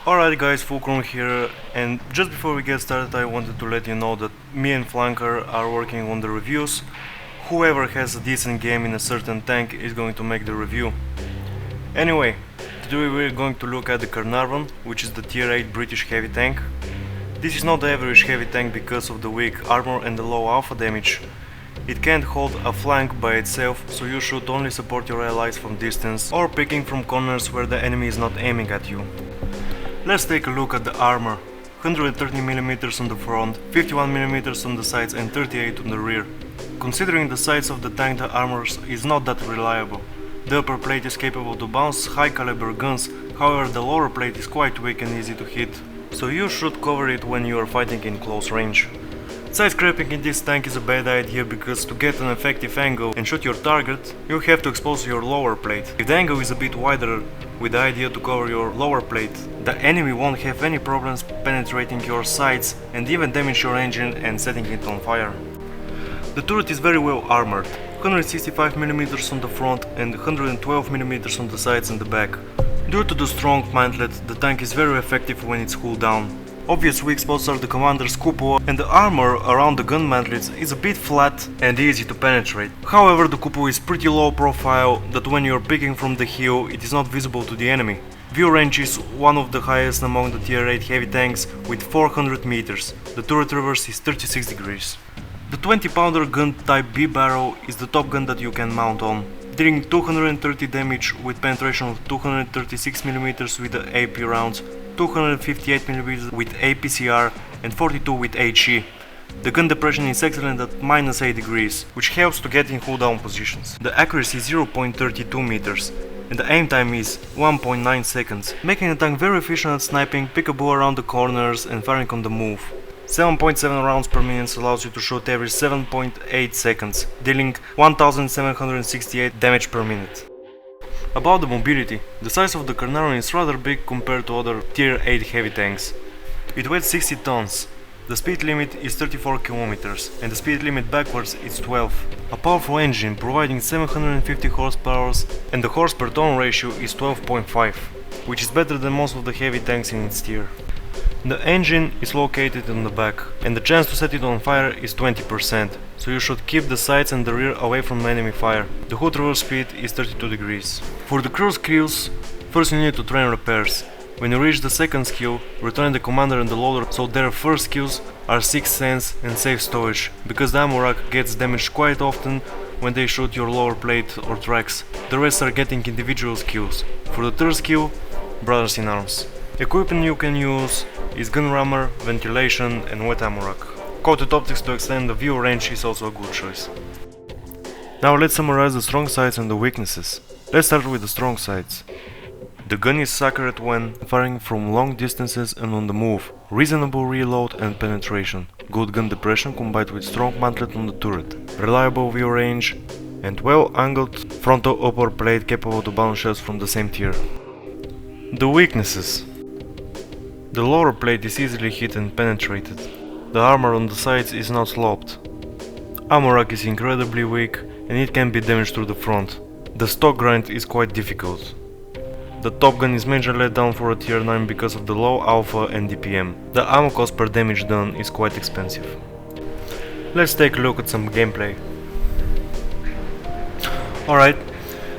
Alright guys, Fulcrum here, and just before we get started I wanted to let you know that me and Flanker are working on the reviews. Whoever has a decent game in a certain tank is going to make the review. Anyway, today we're going to look at the Caernarvon, which is the tier 8 British heavy tank. This is not the average heavy tank because of the weak armor and the low alpha damage. It can't hold a flank by itself, so you should only support your allies from distance or picking from corners where the enemy is not aiming at you. Let's take a look at the armor. 130mm on the front, 51mm on the sides and 38 on the rear. Considering the size of the tank, the armor is not that reliable. The upper plate is capable to bounce high caliber guns, however the lower plate is quite weak and easy to hit, so you should cover it when you are fighting in close range. Side scraping in this tank is a bad idea because to get an effective angle and shoot your target, you have to expose your lower plate. If the angle is a bit wider, with the idea to cover your lower plate, the enemy won't have any problems penetrating your sides and even damage your engine and setting it on fire. The turret is very well armored, 165mm on the front and 112mm on the sides and the back. Due to the strong mantlet, the tank is very effective when it's cooled down. Obvious weak spots are the commander's cupola, and the armor around the gun mantlets is a bit flat and easy to penetrate. However, the cupola is pretty low profile that when you're picking from the hill it is not visible to the enemy. View range is one of the highest among the tier 8 heavy tanks with 400 meters. The turret reverse is 36 degrees. The 20-pounder gun type B barrel is the top gun that you can mount on, dealing 230 damage with penetration of 236mm with the AP rounds, 258mm with APCR and 42 with HE. The gun depression is excellent at -8 degrees, which helps to get in cooldown positions. The accuracy is 0.32 meters and the aim time is 1.9 seconds, making the tank very efficient at sniping, pickable around the corners and firing on the move. 7.7 rounds per minute allows you to shoot every 7.8 seconds, dealing 1768 damage per minute. About the mobility, the size of the Caernarvon is rather big compared to other tier 8 heavy tanks. It weighs 60 tons, the speed limit is 34 km and the speed limit backwards is 12. A powerful engine providing 750 horsepower and the horse per ton ratio is 12.5, which is better than most of the heavy tanks in its tier. The engine is located on the back, and the chance to set it on fire is 20%, so you should keep the sides and the rear away from enemy fire. The hood reverse speed is 32 degrees. For the crew skills, first you need to train repairs. When you reach the second skill, return the commander and the loader, so their first skills are Sixth Sense and Safe Storage, because the ammo rack gets damaged quite often when they shoot your lower plate or tracks. The rest are getting individual skills. For the third skill, Brothers in Arms. Equipment you can use is gun rammer, ventilation and wet ammo rack. Coated optics to extend the view range is also a good choice. Now let's summarize the strong sides and the weaknesses. Let's start with the strong sides. The gun is accurate when firing from long distances and on the move, reasonable reload and penetration, good gun depression combined with strong mantlet on the turret, reliable view range and well-angled frontal upper plate capable to bounce shells from the same tier. The weaknesses. The lower plate is easily hit and penetrated. The armor on the sides is not sloped. Armor rack is incredibly weak and it can be damaged through the front. The stock grind is quite difficult. The top gun is majorly let down for a tier 9 because of the low alpha and DPM. The ammo cost per damage done is quite expensive. Let's take a look at some gameplay. Alright,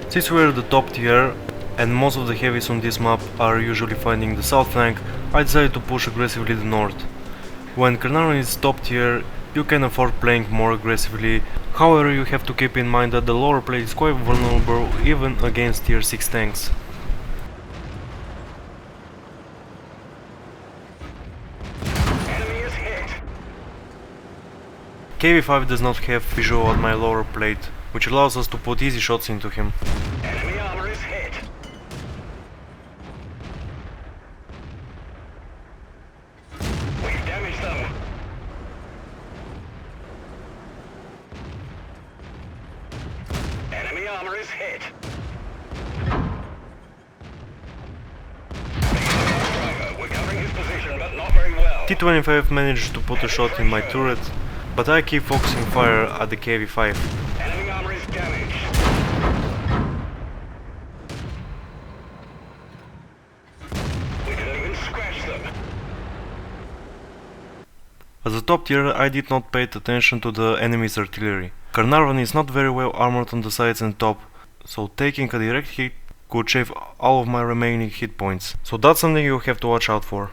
since we're the top tier and most of the heavies on this map are usually finding the south flank, I decided to push aggressively the north. When Caernarvon is top tier, you can afford playing more aggressively, however you have to keep in mind that the lower plate is quite vulnerable even against tier 6 tanks. Enemy is hit. KV5 does not have visual on my lower plate, which allows us to put easy shots into him. Enemy armor is hit. We've damaged them. Enemy armor is hit. We're covering his position, but not very well. T-25 managed to put a shot in my turret, but I keep focusing fire at the KV5. Enemy armor is damaged. We can even scratch them. As a top tier, I did not pay attention to the enemy's artillery. Caernarvon is not very well armored on the sides and top, so taking a direct hit could shave all of my remaining hit points. So that's something you have to watch out for.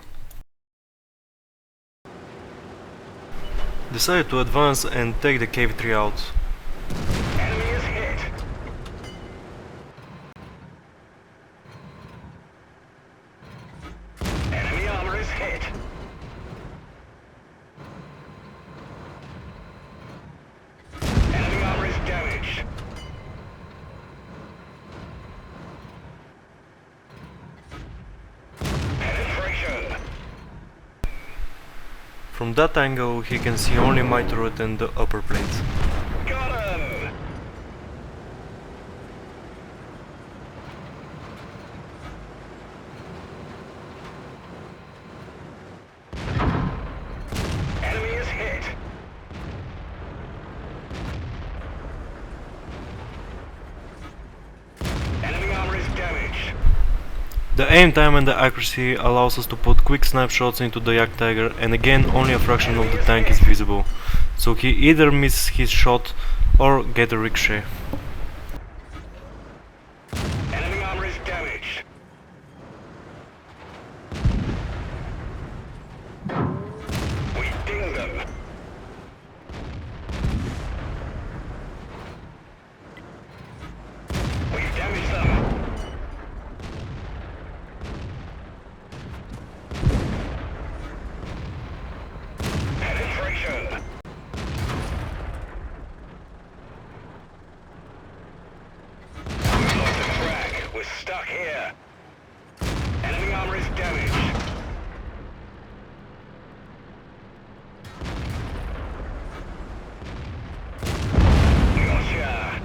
Decided to advance and take the cave tree out. Enemy is hit. Enemy armor is hit. Enemy armor is damaged. Penetration. From that angle he can see only my turret and the upper plate. Got him. Enemy is hit. Enemy armor is damaged. The aim time and the accuracy allows us to put quick snapshots into the Yak Tiger, and again only a fraction of the tank is visible, so he either misses his shot or get a ricochet. Enemy armor is damaged. We dinged them. We've damaged them. Penetration. We've lost the track. We're stuck here. Enemy armor is damaged. Gotcha.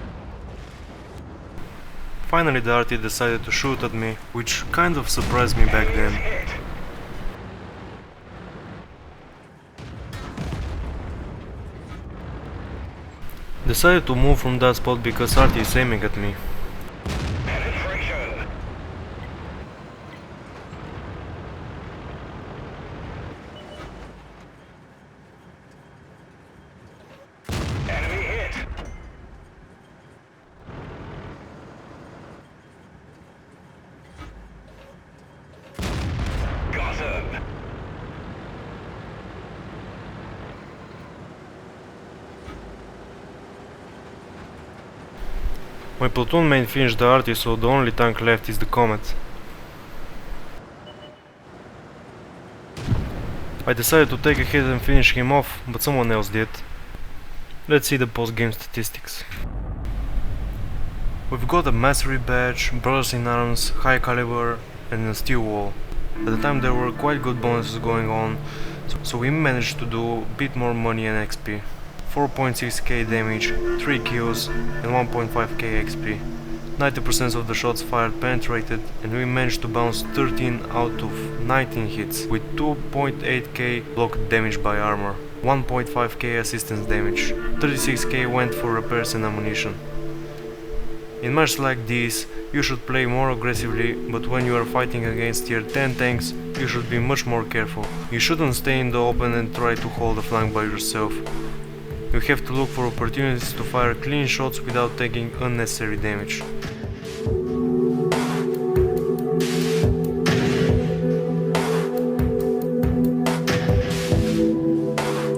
Finally the RT decided to shoot at me, which kind of surprised me back Enemy is then. hit. Decided to move from that spot because RT is aiming at me. Penetration. Enemy hit. Got him. My platoon mate finished the RT, so the only tank left is the Comet. I decided to take a hit and finish him off, but someone else did. Let's see the post-game statistics. We've got a mastery badge, brothers in arms, high caliber and a steel wall. At the time there were quite good bonuses going on, so we managed to do a bit more money and XP. 4.6k damage, 3 kills and 1.5k XP. 90% of the shots fired penetrated, and we managed to bounce 13 out of 19 hits, with 2.8k block damage by armor, 1.5k assistance damage, 36k went for repairs and ammunition. In matches like these, you should play more aggressively, but when you are fighting against tier 10 tanks, you should be much more careful. You shouldn't stay in the open and try to hold the flank by yourself. You have to look for opportunities to fire clean shots without taking unnecessary damage.